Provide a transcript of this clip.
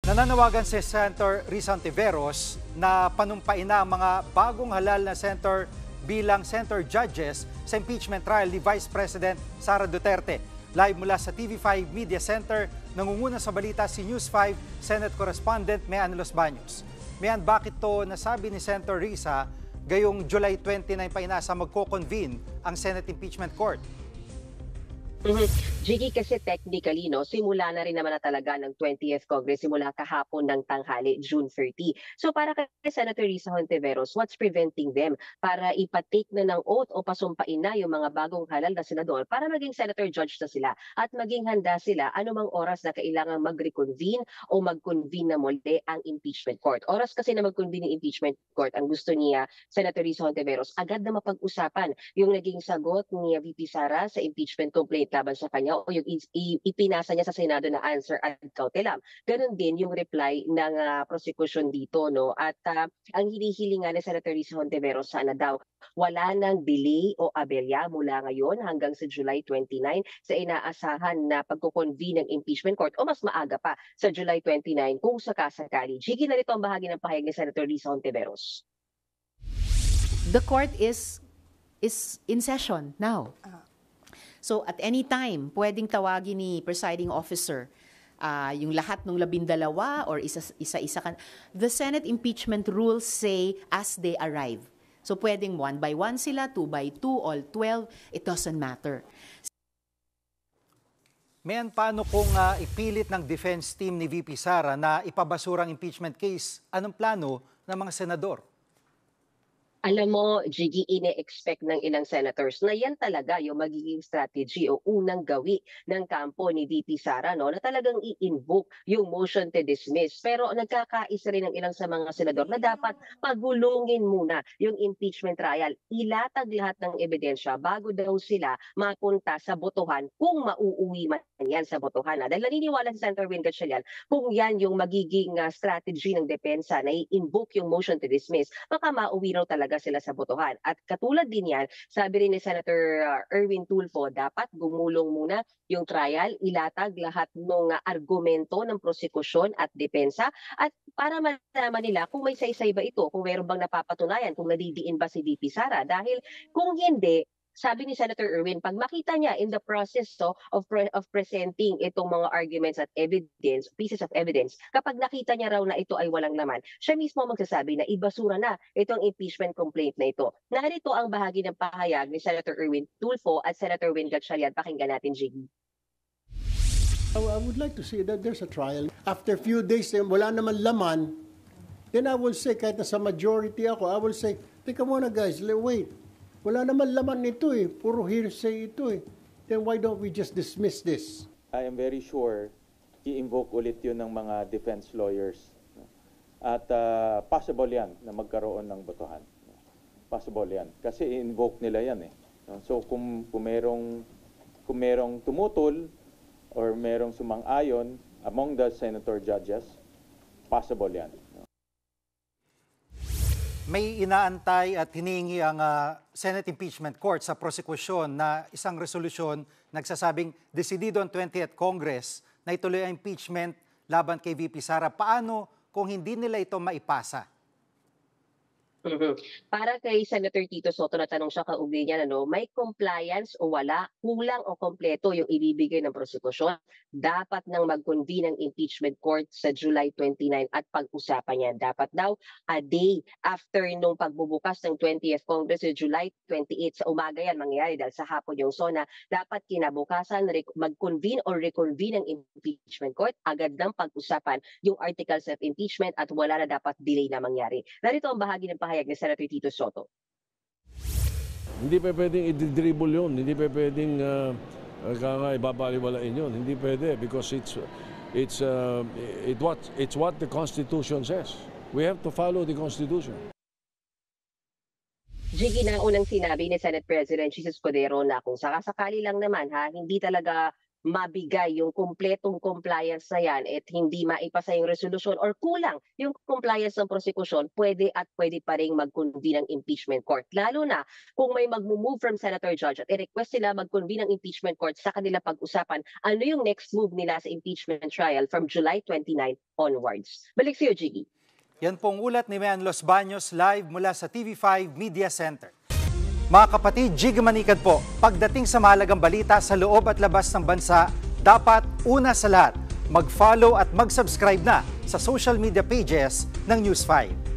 Nananawagan si Senator Risa Hontiveros na panumpain na ang mga bagong halal na senator bilang senator judges sa impeachment trial ni Vice President Sara Duterte. Live mula sa TV5 Media Center, nangunguna sa balita si News 5 Senate Correspondent Mean Los Baños. Mean, bakit to nasabi ni Senator Risa gayong July 29 pa inasa magko-convene ang Senate Impeachment Court? Jiggy, kasi technically, simula na rin naman na talaga ng 20th Congress, simula kahapon ng tanghali, June 30. So para kay Senator Risa Hontiveros, what's preventing them para ipatake na ng oath o pasumpain na yung mga bagong halal na senador para maging senator judge na sila at maging handa sila anumang oras na kailangan mag-reconvene o mag-convene na muli ang impeachment court. Oras kasi na mag-convene yung impeachment court, ang gusto niya, Senator Risa Hontiveros, agad na mapag-usapan yung naging sagot ni VP Sara sa impeachment complaint laban sa kanya o yung ipinasa niya sa Senado na answer ad cautelam. Ganon din yung reply ng prosecution dito, at ang hinihiling nga ni Senator Risa Hontiveros, sana daw wala nang delay o abelya mula ngayon hanggang sa July 29 sa inaasahan na pagko-convene ng impeachment court o mas maaga pa sa July 29 kung sakasakali. Jiggy, narito ang bahagi ng pahayag ni Senator Risa Hontiveros. The court is in session now. So at any time, pwedeng tawagin ni presiding officer yung lahat ng 12 or isa-isa. The Senate impeachment rules say as they arrive. So pwedeng 1 by 1 sila, 2 by 2, all 12, it doesn't matter. Mayan, paano kung ipilit ng defense team ni VP Sara na ipabasurang impeachment case? Anong plano ng mga senador? Alam mo, Jiggy, ine-expect ng ilang senators na yan talaga yung magiging strategy o unang gawi ng kampo ni VP Sara, na talagang i-invoke yung motion to dismiss. Pero nagkakaisa rin ng ilang sa mga senador na dapat pagulungin muna yung impeachment trial. Ilatag lahat ng ebidensya bago daw sila mapunta sa botohan kung mauuwi man yan sa botohan. Dahil naniniwala si Senator Win Gatchalian, kung yan yung magiging strategy ng depensa na i-invoke yung motion to dismiss, baka mauwi raw talaga sila sa botohan. At katulad din yan, sabi rin ni Senator Erwin Tulfo, dapat gumulong muna yung trial, ilatag lahat ng argumento ng prosekusyon at depensa at para malaman nila kung may saysay ba ito, kung mayroon bang napapatunayan, kung nadidiin ba si VP Sara. Dahil kung hindi, sabi ni Senator Erwin, pag makita niya in the process of presenting itong mga arguments at evidence, pieces of evidence, kapag nakita niya raw na ito ay walang laman, siya mismo magsasabi na ibasura na itong impeachment complaint na ito. Narito ang bahagi ng pahayag ni Senator Erwin Tulfo at Senator Win Gatchalian. Pakinggan natin, Jiggy. I would like to see that there's a trial. After a few days, wala naman laman, then I will say, kahit nasa majority ako, I will say, teka muna guys, wait. Wala naman laman nito puro hearsay ito Then why don't we just dismiss this? I am very sure i-invoke ulit yun ng mga defense lawyers. At possible yan na magkaroon ng botohan. Possible yan. Kasi i-invoke nila yan So kung merong tumutol or merong sumang-ayon among the senator judges, possible yan. May inaantay at hinihingi ang Senate Impeachment Court sa prosekusyon na isang resolusyon nagsasabing desidido ang 20th Congress na ituloy ang impeachment laban kay VP Sara. Paano kung hindi nila ito maipasa? Para kay Senator Tito Soto, na tanong siya kaugnay niya, may compliance o wala, kulang o kompleto yung ibibigay ng prosekusyon. Dapat nang mag-convene ng impeachment court sa July 29 at pag-usapan yan. Dapat daw a day after nung pagbubukas ng 20th Congress sa July 28 sa umaga yan mangyayari dahil sa hapon yung SONA. Dapat kinabukasan mag-convene or reconvene ng impeachment court, agad nang pag-usapan yung articles of impeachment at wala na dapat delay na mangyari. Narito ang bahagi ng pahayag ni Senator Tito Soto. Hindi pa pwedeng i-dribble yun. Hindi pa pwedeng ibabaliwalain yun. Hindi pwede because it's what the Constitution says. We have to follow the Constitution. Jiggy, na unang sinabi ni Senate President Jesus Cordero na kung sakasakali lang naman hindi talaga mabigay yung kumpletong compliance na yan at hindi maipasa yung resolusyon or kulang yung compliance ng prosecution, pwede pa rin mag-convene ng impeachment court. Lalo na kung may mag-move from senator judge at i-request sila mag-convene ng impeachment court sa kanila pag-usapan ano yung next move nila sa impeachment trial from July 29 onwards. Balik sa iyo, Jiggy. Yan pong ulat ni Mayan Los Baños live mula sa TV5 Media Center. Mga kapatid, Jiggy Manikad po, pagdating sa mahalagang balita sa loob at labas ng bansa, dapat una sa lahat, mag-follow at mag-subscribe na sa social media pages ng News 5.